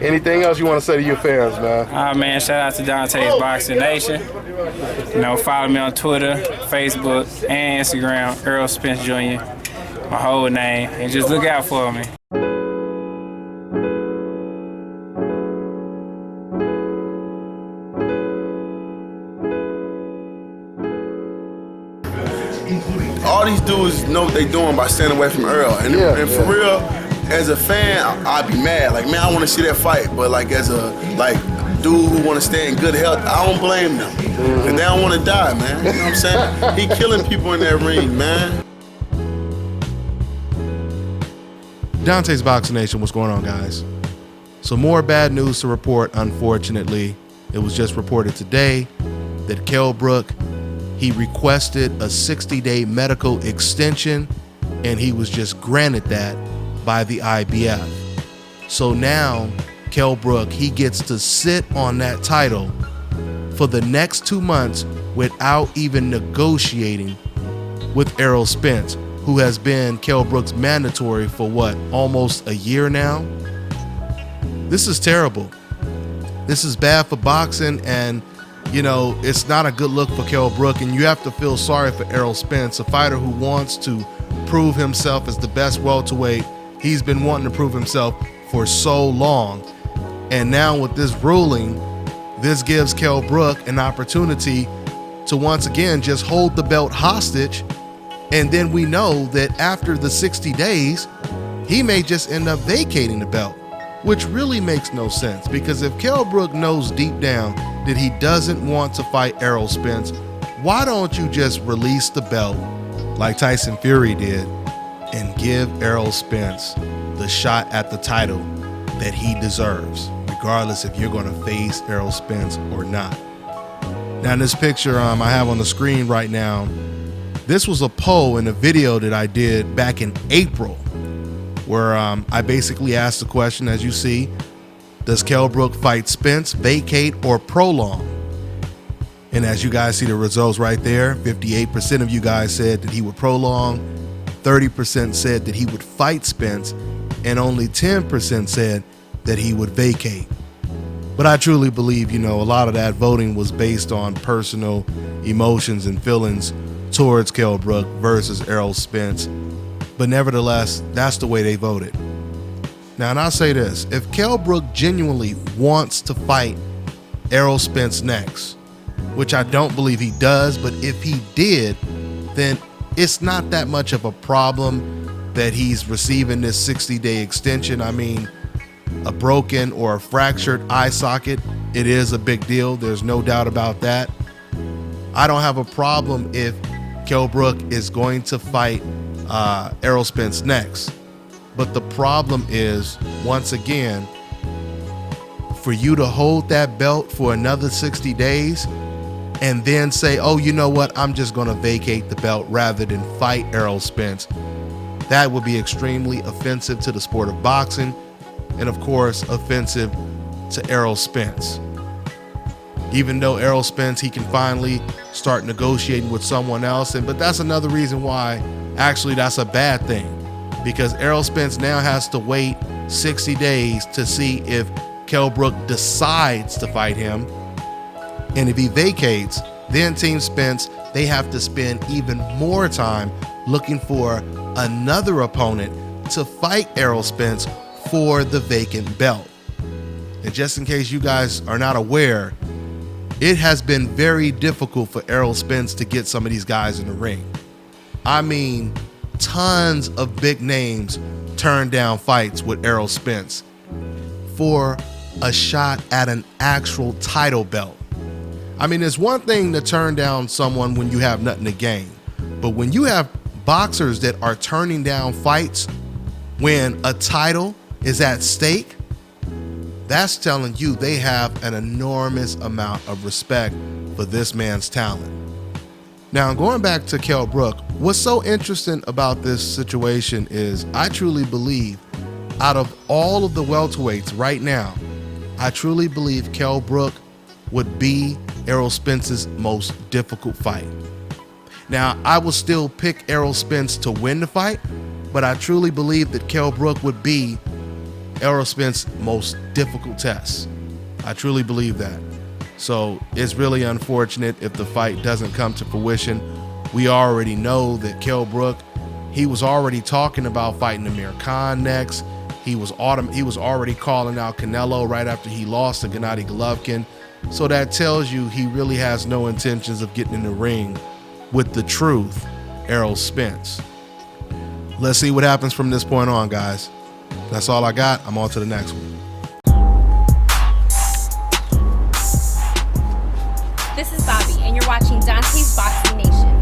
Anything else you want to say to your fans, man? Man, shout out to DONTAE'S Boxing Nation. You know, follow me on Twitter, Facebook, and Instagram, Errol Spence Jr., my whole name, and just look out for me. All these dudes know what they doing by standing away from Errol, and for real, as a fan, I'd be mad. Like, man, I want to see that fight, but like as a dude who want to stay in good health, I don't blame them. And they don't want to die, man. You know what I'm saying? He killing people in that ring, man. DONTAE'S Boxing Nation, what's going on, guys? So more bad news to report, unfortunately. It was just reported today that Kell Brook, he requested a 60-day medical extension, and he was just granted that by the IBF. So now, Kell Brook, he gets to sit on that title for the next 2 months without even negotiating with Errol Spence, who has been Kell Brook's mandatory for what, almost a year now? This is terrible. This is bad for boxing, and you know, it's not a good look for Kell Brook, and you have to feel sorry for Errol Spence, a fighter who wants to prove himself as the best welterweight. He's been wanting to prove himself for so long, and now with this ruling, this gives Kell Brook an opportunity to once again just hold the belt hostage. And then we know that after the 60 days, he may just end up vacating the belt, which really makes no sense, because if Kell Brook knows deep down that he doesn't want to fight Errol Spence, why don't you just release the belt like Tyson Fury did and give Errol Spence the shot at the title that he deserves, regardless if you're going to face Errol Spence or not. Now, in this picture I have on the screen right now, this was a poll in a video that I did back in April, where I basically asked the question, as you see, does Kell Brook fight Spence, vacate, or prolong? And as you guys see the results right there, 58% of you guys said that he would prolong, 30% said that he would fight Spence, and only 10% said that he would vacate. But I truly believe, you know, a lot of that voting was based on personal emotions and feelings towards Kell Brook versus Errol Spence. But nevertheless, that's the way they voted. Now, and I'll say this, if Kell Brook genuinely wants to fight Errol Spence next, which I don't believe he does, but if he did, then it's not that much of a problem that he's receiving this 60-day extension. I mean, a broken or a fractured eye socket, it is a big deal. There's no doubt about that. I don't have a problem if Kell Brook is going to fight Errol Spence next. But the problem is, once again, for you to hold that belt for another 60 days and then say, oh, you know what, I'm just going to vacate the belt rather than fight Errol Spence, that would be extremely offensive to the sport of boxing, and of course, offensive to Errol Spence. Even though Errol Spence, he can finally start negotiating with someone else, but that's another reason why actually that's a bad thing, because Errol Spence now has to wait 60 days to see if Kell Brook decides to fight him. And if he vacates, then Team Spence, they have to spend even more time looking for another opponent to fight Errol Spence for the vacant belt. And just in case you guys are not aware, it has been very difficult for Errol Spence to get some of these guys in the ring. I mean, tons of big names turned down fights with Errol Spence for a shot at an actual title belt. I mean, it's one thing to turn down someone when you have nothing to gain, but when you have boxers that are turning down fights when a title is at stake, that's telling you they have an enormous amount of respect for this man's talent. Now, going back to Kell Brook, what's so interesting about this situation is I truly believe out of all of the welterweights right now, I truly believe Kell Brook would be Errol Spence's most difficult fight. Now, I will still pick Errol Spence to win the fight, but I truly believe that Kell Brook would be Errol Spence's most difficult test. I truly believe that. So it's really unfortunate if the fight doesn't come to fruition. We already know that Kell Brook, he was already talking about fighting Amir Khan next. He was already calling out Canelo right after he lost to Gennady Golovkin. So that tells you he really has no intentions of getting in the ring with the truth, Errol Spence. Let's see what happens from this point on, guys. That's all I got. I'm on to the next one. This is Bobby, and you're watching Dante's Boxing Nation.